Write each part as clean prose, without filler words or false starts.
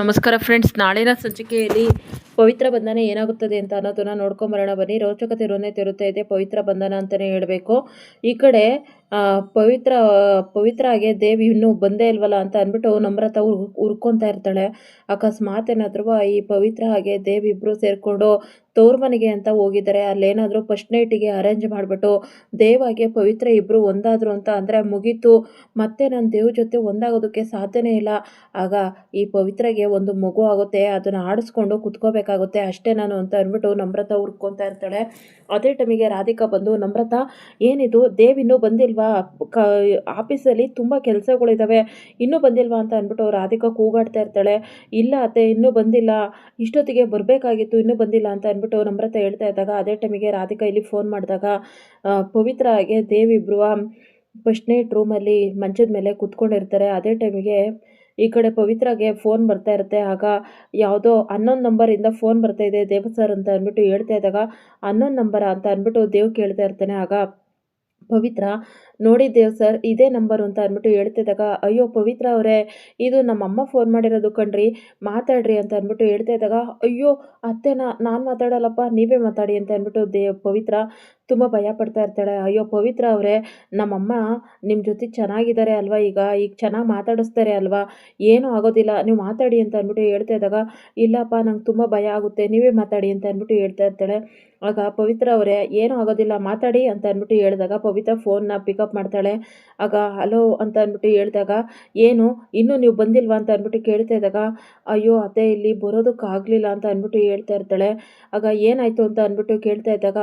ನಮಸ್ಕಾರ ಫ್ರೆಂಡ್ಸ್, ನಾಳಿನ ಸಂಚಿಕೆಯಲ್ಲಿ ಪವಿತ್ರ ಬಂಧನ ಏನಾಗುತ್ತದೆ ಅಂತ ಅನ್ನೋದನ್ನ ನೋಡ್ಕೊಂಬರೋಣ ಬನ್ನಿ. ರೋಚಕತೆ ರೋನೆ ತಿರುತ್ತಾ ಇದೆ ಪವಿತ್ರ ಬಂಧನ ಅಂತಲೇ ಹೇಳಬೇಕು. ಈ ಕಡೆ ಪವಿತ್ರಾಗೆ ದೇವಿ ಇನ್ನೂ ಬಂದೇ ಇಲ್ವಲ್ಲ ಅಂತ ಅಂದ್ಬಿಟ್ಟು ನಮ್ರತ ಉರ್ಕೊತಾ ಇರ್ತಾಳೆ. ಅಕಸ್ಮಾತ್ ಏನಾದ್ರೂ ಈ ಪವಿತ್ರ ಹಾಗೆ ದೇವ್ ಇಬ್ರು ಸೇರಿಕೊಂಡು ತವ್ರ ಮನೆಗೆ ಅಂತ ಹೋಗಿದ್ದಾರೆ. ಅಲ್ಲೇನಾದರೂ ಫಸ್ಟ್ ನೈಟಿಗೆ ಅರೇಂಜ್ ಮಾಡಿಬಿಟ್ಟು ದೇವಾಗೆ ಪವಿತ್ರ ಇಬ್ಬರು ಒಂದಾದ್ರು ಅಂತ ಅಂದರೆ ಮುಗೀತು, ಮತ್ತೆ ನಾನು ದೇವ್ ಜೊತೆ ಒಂದಾಗೋದಕ್ಕೆ ಸಾಧ್ಯನೇ ಇಲ್ಲ. ಆಗ ಈ ಪವಿತ್ರಗೆ ಒಂದು ಮಗು ಆಗುತ್ತೆ, ಅದನ್ನು ಆಡಿಸ್ಕೊಂಡು ಕುತ್ಕೋಬೇಕಾಗುತ್ತೆ ಅಷ್ಟೇ ನಾನು ಅಂತ ಅಂದ್ಬಿಟ್ಟು ನಮ್ರತ ಹುರ್ಕೊತಾ ಇರ್ತಾಳೆ. ಅದೇ ಟೈಮಿಗೆ ರಾಧಿಕಾ ಬಂದು, ನಮ್ರತ ಏನಿದು ದೇವ್ ಇನ್ನೂ ಬಂದಿಲ್ವಾ, ಆಫೀಸಲ್ಲಿ ತುಂಬ ಕೆಲಸಗಳಿದ್ದಾವೆ, ಇನ್ನೂ ಬಂದಿಲ್ವಾ ಅಂತ ಅಂದ್ಬಿಟ್ಟು ರಾಧಿಕಾ ಕೂಗಾಡ್ತಾ ಇರ್ತಾಳೆ. ಇಲ್ಲ ಅತ್ತೆ, ಇನ್ನೂ ಬಂದಿಲ್ಲ, ಇಷ್ಟೊತ್ತಿಗೆ ಬರಬೇಕಾಗಿತ್ತು, ಇನ್ನೂ ಬಂದಿಲ್ಲ ಅಂತ ಅಂದ್ಬಿಟ್ಟು ನಮ್ರತ ಹೇಳ್ತಾ ಇದ್ದಾಗ ಅದೇ ಟೈಮಿಗೆ ರಾಧಿಕಾ ಇಲ್ಲಿ ಫೋನ್ ಮಾಡಿದಾಗ ಪವಿತ್ರ ಹಾಗೆ ದೇವ್ ಇಬ್ರು ಫಸ್ಟ್ ನೈಟ್ ರೂಮಲ್ಲಿ ಮಂಚದ ಮೇಲೆ ಕೂತ್ಕೊಂಡಿರ್ತಾರೆ. ಅದೇ ಟೈಮಿಗೆ ಈ ಕಡೆ ಪವಿತ್ರಗೆ ಫೋನ್ ಬರ್ತಾ ಇರುತ್ತೆ. ಆಗ ಯಾವುದೋ ಅನ್ನೊಂದು ನಂಬರಿಂದ ಫೋನ್ ಬರ್ತಾ ಇದೆ ದೇವ್ ಸರ್ ಅಂತ ಅಂದ್ಬಿಟ್ಟು ಹೇಳ್ತಾ ಇದ್ದಾಗ ಅನ್ನೊಂದು ನಂಬರ ಅಂತ ಅಂದ್ಬಿಟ್ಟು ದೇವ್ ಕೇಳ್ತಾ ಇರ್ತಾನೆ. ಆಗ ಪವಿತ್ರ, ನೋಡಿ ದೇವ್ ಸರ್ ಇದೇ ನಂಬರು ಅಂತ ಅಂದ್ಬಿಟ್ಟು ಹೇಳ್ತಿದ್ದಾಗ, ಅಯ್ಯೋ ಪವಿತ್ರ ಅವರೇ, ಇದು ನಮ್ಮಮ್ಮ ಫೋನ್ ಮಾಡಿರೋದು ಕಣ್ರಿ, ಮಾತಾಡ್ರಿ ಅಂತ ಅಂದ್ಬಿಟ್ಟು ಹೇಳ್ತಾ ಇದ್ದಾಗ, ಅಯ್ಯೋ ಅತ್ತೆನ ನಾನು ಮಾತಾಡಲ್ಲಪ್ಪ, ನೀವೇ ಮಾತಾಡಿ ಅಂತ ಅಂದ್ಬಿಟ್ಟು ಪವಿತ್ರ ತುಂಬ ಭಯ ಪಡ್ತಾ ಇರ್ತಾಳೆ. ಅಯ್ಯೋ ಪವಿತ್ರ ಅವರೇ, ನಮ್ಮಮ್ಮ ನಿಮ್ಮ ಜೊತೆ ಚೆನ್ನಾಗಿದ್ದಾರೆ ಅಲ್ವಾ, ಈಗ ಚೆನ್ನಾಗಿ ಮಾತಾಡಿಸ್ತಾರೆ ಅಲ್ವಾ, ಏನೂ ಆಗೋದಿಲ್ಲ, ನೀವು ಮಾತಾಡಿ ಅಂತ ಅಂದ್ಬಿಟ್ಟು ಹೇಳ್ತಾ ಇದ್ದಾಗ, ಇಲ್ಲಪ್ಪ ನಂಗೆ ತುಂಬ ಭಯ ಆಗುತ್ತೆ, ನೀವೇ ಮಾತಾಡಿ ಅಂತ ಅಂದ್ಬಿಟ್ಟು ಹೇಳ್ತಾ ಇರ್ತಾಳೆ. ಆಗ ಪವಿತ್ರ ಅವರೇ, ಏನೂ ಆಗೋದಿಲ್ಲ ಮಾತಾಡಿ ಅಂತ ಅಂದ್ಬಿಟ್ಟು ಹೇಳಿದಾಗ ಪವಿತ್ರ ಫೋನ್ನ ಪಿಕಪ್ ಮಾಡ್ತಾಳೆ. ಆಗ ಹಲೋ ಅಂತ ಅಂದ್ಬಿಟ್ಟು ಹೇಳಿದಾಗ, ಏನು ಇನ್ನೂ ನೀವು ಬಂದಿಲ್ವಾ ಅಂತ ಅಂದ್ಬಿಟ್ಟು ಕೇಳ್ತಾ ಇದ್ದಾಗ, ಅಯ್ಯೋ ಅತ್ತೆ ಇಲ್ಲಿ ಬರೋದಕ್ಕಾಗಲಿಲ್ಲ ಅಂತ ಅಂದ್ಬಿಟ್ಟು ಹೇಳ್ತಾ ಇರ್ತಾಳೆ. ಆಗ ಏನಾಯಿತು ಅಂತ ಅಂದ್ಬಿಟ್ಟು ಕೇಳ್ತಾ ಇದ್ದಾಗ,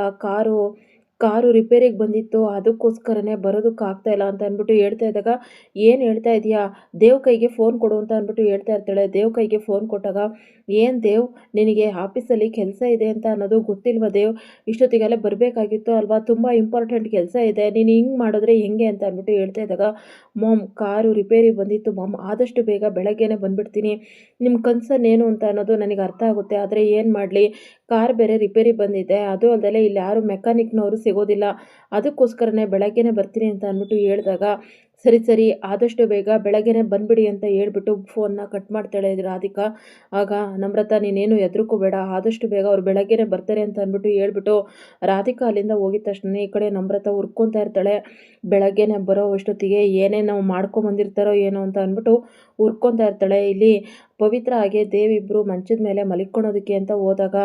ಕಾರು ರಿಪೇರಿಗೆ ಬಂದಿತ್ತು, ಅದಕ್ಕೋಸ್ಕರನೇ ಬರೋದಕ್ಕಾಗ್ತಾ ಇಲ್ಲ ಅಂತ ಅಂದ್ಬಿಟ್ಟು ಹೇಳ್ತಾ ಇದ್ದಾಗ, ಏನು ಹೇಳ್ತಾ ಇದೆಯಾ, ದೇವ್ ಕೈಗೆ ಫೋನ್ ಕೊಡು ಅಂತ ಅಂದ್ಬಿಟ್ಟು ಹೇಳ್ತಾ ಇರ್ತಾಳೆ. ದೇವ್ ಕೈಗೆ ಫೋನ್ ಕೊಟ್ಟಾಗ, ಏನು ದೇವ್ ನಿನಗೆ ಆಫೀಸಲ್ಲಿ ಕೆಲಸ ಇದೆ ಅಂತ ಅನ್ನೋದು ಗೊತ್ತಿಲ್ವ ದೇವ್, ಇಷ್ಟೊತ್ತಿಗೆಲ್ಲ ಬರಬೇಕಾಗಿತ್ತು ಅಲ್ವಾ, ತುಂಬ ಇಂಪಾರ್ಟೆಂಟ್ ಕೆಲಸ ಇದೆ, ನೀನು ಹಿಂಗೆ ಮಾಡಿದ್ರೆ ಹೆಂಗೆ ಅಂತ ಅಂದ್ಬಿಟ್ಟು ಹೇಳ್ತಾ ಇದ್ದಾಗ, ಮಾಮ್ ಕಾರು ರಿಪೇರಿ ಬಂದಿತ್ತು ಮಾಮ್, ಆದಷ್ಟು ಬೇಗ ಬೆಳಗ್ಗೆನೇ ಬಂದುಬಿಡ್ತೀನಿ, ನಿಮ್ಮ ಕನ್ಸನ್ನೇನು ಅಂತ ಅನ್ನೋದು ನನಗೆ ಅರ್ಥ ಆಗುತ್ತೆ, ಆದರೆ ಏನು ಮಾಡಲಿ, ಕಾರ್ ಬೇರೆ ರಿಪೇರಿ ಬಂದಿದೆ, ಅದು ಅಲ್ಲದೆ ಇಲ್ಲಿ ಯಾರು ಮೆಕ್ಯಾನಿಕ್ನವರು ಸಿಗೋದಿಲ್ಲ, ಅದಕ್ಕೋಸ್ಕರನೇ ಬೆಳಗ್ಗೆನೇ ಬರ್ತೀನಿ ಅಂತ ಅಂದ್ಬಿಟ್ಟು ಹೇಳಿದಾಗ, ಸರಿ ಸರಿ ಆದಷ್ಟು ಬೇಗ ಬೆಳಗ್ಗೆನೇ ಬಂದುಬಿಡಿ ಅಂತ ಹೇಳ್ಬಿಟ್ಟು ಫೋನ್ನ ಕಟ್ ಮಾಡ್ತಾಳೆ ರಾಧಿಕಾ. ಆಗ ನಮ್ರತ, ನೀನೇನು ಹೆದರ್ಕೋಬೇಡ, ಆದಷ್ಟು ಬೇಗ ಅವ್ರು ಬೆಳಗ್ಗೆನೇ ಬರ್ತಾರೆ ಅಂತ ಅಂದ್ಬಿಟ್ಟು ಹೇಳ್ಬಿಟ್ಟು ರಾಧಿಕಾ ಅಲ್ಲಿಂದ ಹೋಗಿದ ತಕ್ಷಣ ಈ ಕಡೆ ನಮ್ರತ ಹುರ್ಕೊತಾ ಇರ್ತಾಳೆ. ಬೆಳಗ್ಗೆನೇ ಬರೋ ಅಷ್ಟೊತ್ತಿಗೆ ಏನೇನು ಮಾಡ್ಕೊಂಬಂದಿರ್ತಾರೋ ಏನೋ ಅಂತ ಅಂದ್ಬಿಟ್ಟು ಹುರ್ಕೊತಾ ಇರ್ತಾಳೆ. ಇಲ್ಲಿ ಪವಿತ್ರ ಹಾಗೆ ದೇವ್ ಇಬ್ಬರು ಮಂಚದ ಮೇಲೆ ಮಲಿಕೊಳ್ಳೋದಕ್ಕೆ ಅಂತ ಹೋದಾಗ,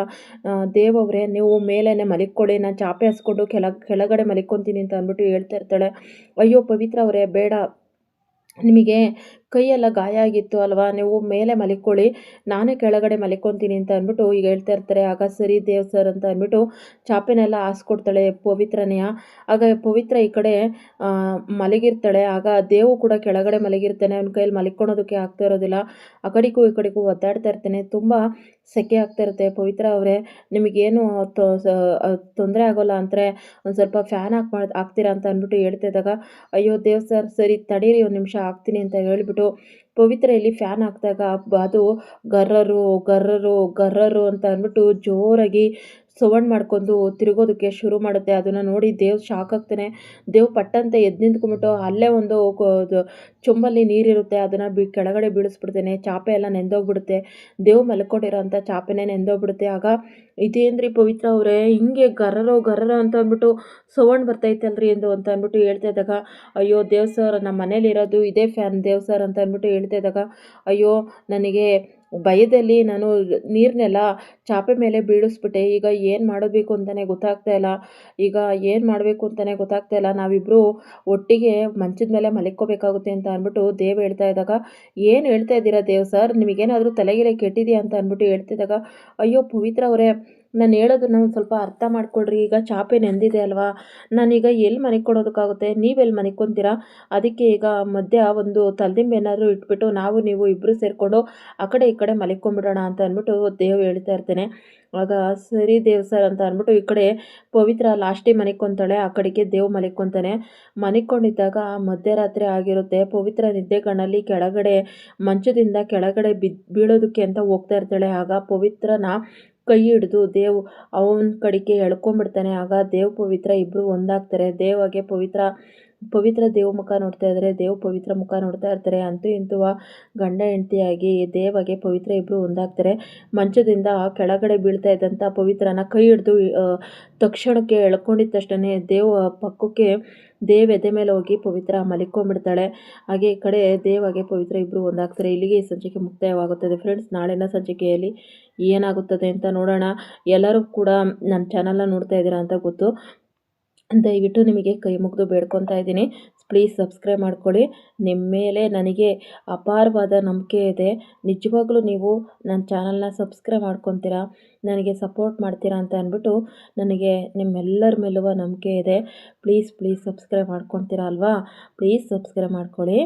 ದೇವ್ ಅವರೇ ನೀವು ಮೇಲೇ ಮಲಿಕೊಳ್ಳಿ, ನಾನು ಚಾಪೆ ಹಾಸ್ಕೊಂಡು ಕೆಳಗಡೆ ಮಲಿಕೊತೀನಿ ಅಂತ ಅಂದ್ಬಿಟ್ಟು ಹೇಳ್ತಾ ಇರ್ತಾಳೆ. ಅಯ್ಯೋ ಪವಿತ್ರ ಅವರೇ ಬೇಡ, ನಿಮಗೆ ಕೈಯೆಲ್ಲ ಗಾಯ ಆಗಿತ್ತು ಅಲ್ವಾ, ನೀವು ಮೇಲೆ ಮಲಿಕೊಳ್ಳಿ, ನಾನೇ ಕೆಳಗಡೆ ಮಲಿಕೊತೀನಿ ಅಂತ ಅಂದ್ಬಿಟ್ಟು ಈಗ ಹೇಳ್ತಾ ಇರ್ತಾರೆ. ಆಗ ಸರಿ ದೇವ್ ಸರ್ ಅಂತ ಅಂದ್ಬಿಟ್ಟು ಚಾಪೆನೆಲ್ಲ ಹಾಸ್ಕೊಡ್ತಾಳೆ ಪವಿತ್ರನೆಯ. ಆಗ ಪವಿತ್ರ ಈ ಕಡೆ ಮಲಗಿರ್ತಾಳೆ. ಆಗ ದೇವು ಕೂಡ ಕೆಳಗಡೆ ಮಲಗಿರ್ತಾನೆ, ಅವನ ಕೈಯಲ್ಲಿ ಮಲಿಕೊಳೋದಕ್ಕೆ ಆಗ್ತಾ ಇರೋದಿಲ್ಲ, ಆ ಕಡೆಗೂ ಈ ಕಡೆಗೂ ಒದ್ದಾಡ್ತಾ ಇರ್ತಾನೆ. ತುಂಬ ಸೆಕೆ ಆಗ್ತಾ ಇರುತ್ತೆ. ಪವಿತ್ರ ಅವರೇ ನಿಮಗೇನು ತೊಂದರೆ ಆಗೋಲ್ಲ ಅಂದರೆ ಒಂದು ಸ್ವಲ್ಪ ಫ್ಯಾನ್ ಹಾಕ್ತೀರಾ ಅಂತ ಅಂದ್ಬಿಟ್ಟು ಹೇಳ್ತಾ ಇದ್ದಾಗ, ಅಯ್ಯೋ ದೇವ್ ಸರ್ ಸರಿ ತಡೀರಿ ಒಂದು ನಿಮಿಷ ಹಾಕ್ತೀನಿ ಅಂತ ಹೇಳ್ಬಿಟ್ಟು ಪವಿತ್ರ ಇಲ್ಲಿ ಫ್ಯಾನ್ ಹಾಕಿದಾಗ ಅದು ಗರ್ರರು ಗರ್ರರು ಗರ್ರರು ಅಂತ ಅಂದ್ಬಿಟ್ಟು ಜೋರಾಗಿ ಸೌಂಡ್ ಮಾಡ್ಕೊಂಡು ತಿರುಗೋದಕ್ಕೆ ಶುರು ಮಾಡುತ್ತೆ. ಅದನ್ನು ನೋಡಿ ದೇವ್ ಶಾಕ್ ಆಗ್ತಾನೆ. ದೇವ್ ಪಟ್ಟಂತೆ ಎದ್ದು ನಿಂತ್ಕೊಂಡ್ಬಿಟ್ಟು ಅಲ್ಲೇ ಒಂದು ಚೊಂಬಲ್ಲಿ ನೀರಿರುತ್ತೆ, ಅದನ್ನು ಕೆಳಗಡೆ ಬೀಳಿಸ್ಬಿಡ್ತೇನೆ. ಚಾಪೆ ಎಲ್ಲ ನೆಂದೋಗ್ಬಿಡುತ್ತೆ, ದೇವ್ ಮಲ್ಕೊಂಡಿರೋ ಅಂಥ ಚಾಪೆನೇ ನೆಂದೋಗ್ಬಿಡುತ್ತೆ. ಆಗ ಇದೇನ್ರಿ ಪವಿತ್ರ ಅವರೇ ಹಿಂಗೆ ಗರ್ರ ಅಂತ ಅಂದ್ಬಿಟ್ಟು ಸೌಂಡ್ ಬರ್ತೈತಲ್ರಿ ಅಂತ ಅಂದ್ಬಿಟ್ಟು ಹೇಳ್ತಾ ಇದ್ದಾಗ, ಅಯ್ಯೋ ದೇವ್ ಸರ್ ನಮ್ಮ ಮನೇಲಿ ಇರೋದು ಇದೇ ಫ್ಯಾನ್ ದೇವ್ ಸರ್ ಅಂತ ಅಂದ್ಬಿಟ್ಟು ಹೇಳ್ತಾ ಇದ್ದಾಗ, ಅಯ್ಯೋ ನನಗೆ ಭಯದಲ್ಲಿ ನಾನು ನೀರನ್ನೆಲ್ಲ ಚಾಪೆ ಮೇಲೆ ಬೀಳಿಸ್ಬಿಟ್ಟೆ, ಈಗ ಏನು ಮಾಡಬೇಕು ಅಂತಲೇ ಗೊತ್ತಾಗ್ತಾ ಇಲ್ಲ, ಈಗ ಏನು ಮಾಡಬೇಕು ಅಂತಲೇ ಗೊತ್ತಾಗ್ತಾ ಇಲ್ಲ, ನಾವಿಬ್ಬರು ಒಟ್ಟಿಗೆ ಮಂಚದ ಮೇಲೆ ಮಲಿಕ್ಕೋಬೇಕಾಗುತ್ತೆ ಅಂತ ಅಂದ್ಬಿಟ್ಟು ದೇವ್ ಹೇಳ್ತಾ ಇದ್ದಾಗ, ಏನು ಹೇಳ್ತಾ ಇದ್ದೀರಾ ದೇವ್ ಸರ್, ನಿಮಗೇನಾದರೂ ತಲೆಗಿಲೆ ಕೆಟ್ಟಿದೆಯಾ ಅಂತ ಅಂದ್ಬಿಟ್ಟು ಹೇಳ್ತಿದ್ದಾಗ, ಅಯ್ಯೋ ಪವಿತ್ರ ಅವರೇ ನಾನು ಹೇಳೋದನ್ನ ಒಂದು ಸ್ವಲ್ಪ ಅರ್ಥ ಮಾಡ್ಕೊಳ್ರಿ, ಈಗ ಚಾಪೆ ನೆಂದಿದೆ ಅಲ್ವಾ, ನಾನೀಗ ಎಲ್ಲಿ ಮನಿಕೊಡೋದಕ್ಕಾಗುತ್ತೆ, ನೀವೆಲ್ಲಿ ಮನಿಕೊತೀರಾ, ಅದಕ್ಕೆ ಈಗ ಮಧ್ಯ ಒಂದು ತಲೆದಿಂಬು ಏನಾದರೂ ಇಟ್ಬಿಟ್ಟು ನೀವು ಇಬ್ಬರು ಸೇರಿಕೊಂಡು ಆ ಕಡೆ ಈ ಕಡೆ ಮಲಿಕೊಂಡ್ಬಿಡೋಣ ಅಂತ ಅಂದ್ಬಿಟ್ಟು ದೇವ್ ಹೇಳ್ತಾ ಇರ್ತೇನೆ. ಆಗ ಸರಿ ದೇವ್ ಸರ್ ಅಂತ ಅಂದ್ಬಿಟ್ಟು ಈ ಕಡೆ ಪವಿತ್ರ ಲಾಸ್ಟಿಗೆ ಮನಿಕೊತಾಳೆ, ಆ ಕಡೆಗೆ ದೇವ್ ಮಲಿಕೊತಾನೆ. ಮನಿಕೊಂಡಿದ್ದಾಗ ಮಧ್ಯರಾತ್ರಿ ಆಗಿರುತ್ತೆ. ಪವಿತ್ರ ನಿದ್ದೆಗಣ್ಣಲ್ಲಿ ಕೆಳಗಡೆ ಮಂಚದಿಂದ ಕೆಳಗಡೆ ಬೀಳೋದಕ್ಕೆ ಅಂತ ಹೋಗ್ತಾ ಇರ್ತಾಳೆ. ಆಗ ಪವಿತ್ರನ ಕೈ ಹಿಡಿದು ದೇವ್ ಅವನ ಕಡೆಗೆ ಎಳ್ಕೊಂಡ್ಬಿಡ್ತಾನೆ. ಆಗ ದೇವ್ ಪವಿತ್ರ ಇಬ್ಬರು ಒಂದಾಗ್ತಾರೆ. ದೇವಾಗೆ ಪವಿತ್ರ ಪವಿತ್ರ ದೇವ್ ಮುಖ ನೋಡ್ತಾ ಇದ್ದಾರೆ, ದೇವ್ ಪವಿತ್ರ ಮುಖ ನೋಡ್ತಾ ಇರ್ತಾರೆ. ಅಂತೂ ಇಂತೂ ಗಂಡ ಹೆಂಡತಿಯಾಗಿ ದೇವಾಗೆ ಪವಿತ್ರ ಇಬ್ಬರು ಒಂದಾಗ್ತಾರೆ. ಮಂಚದಿಂದ ಕೆಳಗಡೆ ಬೀಳ್ತಾ ಇದ್ದಂಥ ಪವಿತ್ರನ ಕೈ ಹಿಡಿದು ತಕ್ಷಣಕ್ಕೆ ಎಳ್ಕೊಂಡಿದ್ದ ತಕ್ಷಣ ದೇವ್ ಪಕ್ಕಕ್ಕೆ ದೇವ್ ಎದೆ ಮೇಲೆ ಹೋಗಿ ಪವಿತ್ರ ಮಲಿಕೊಂಡ್ಬಿಡ್ತಾಳೆ. ಹಾಗೆ ಈ ಕಡೆ ದೇವಾಗೆ ಪವಿತ್ರ ಇಬ್ಬರು ಒಂದಾಗ್ತಾರೆ. ಇಲ್ಲಿಗೆ ಈ ಸಂಚಿಕೆ ಮುಕ್ತಾಯವಾಗುತ್ತದೆ ಫ್ರೆಂಡ್ಸ್. ನಾಳಿನ ಸಂಚಿಕೆಯಲ್ಲಿ ಏನಾಗುತ್ತದೆ ಅಂತ ನೋಡೋಣ. ಎಲ್ಲರೂ ಕೂಡ ನನ್ನ ಚಾನಲ್ನ ನೋಡ್ತಾ ಇದ್ದೀರಾ ಅಂತ ಗೊತ್ತು. ದಯವಿಟ್ಟು ನಿಮಗೆ ಕೈ ಮುಗಿದು ಬೇಡ್ಕೊತಾ ಇದ್ದೀನಿ, ಪ್ಲೀಸ್ ಸಬ್ಸ್ಕ್ರೈಬ್ ಮಾಡ್ಕೊಳ್ಳಿ. ನಿಮ್ಮ ಮೇಲೆ ನನಗೆ ಅಪಾರವಾದ ನಂಬಿಕೆ ಇದೆ. ನಿಜವಾಗ್ಲೂ ನೀವು ನನ್ನ ಚಾನಲ್ನ ಸಬ್ಸ್ಕ್ರೈಬ್ ಮಾಡ್ಕೊತೀರಾ, ನನಗೆ ಸಪೋರ್ಟ್ ಮಾಡ್ತೀರಾ ಅಂತ ಅಂದ್ಬಿಟ್ಟು ನನಗೆ ನಿಮ್ಮೆಲ್ಲರ ಮೇಲೂ ನಂಬಿಕೆ ಇದೆ. ಪ್ಲೀಸ್ ಸಬ್ಸ್ಕ್ರೈಬ್ ಮಾಡ್ಕೊತೀರಾ ಅಲ್ವಾ? ಪ್ಲೀಸ್ ಸಬ್ಸ್ಕ್ರೈಬ್ ಮಾಡ್ಕೊಳ್ಳಿ.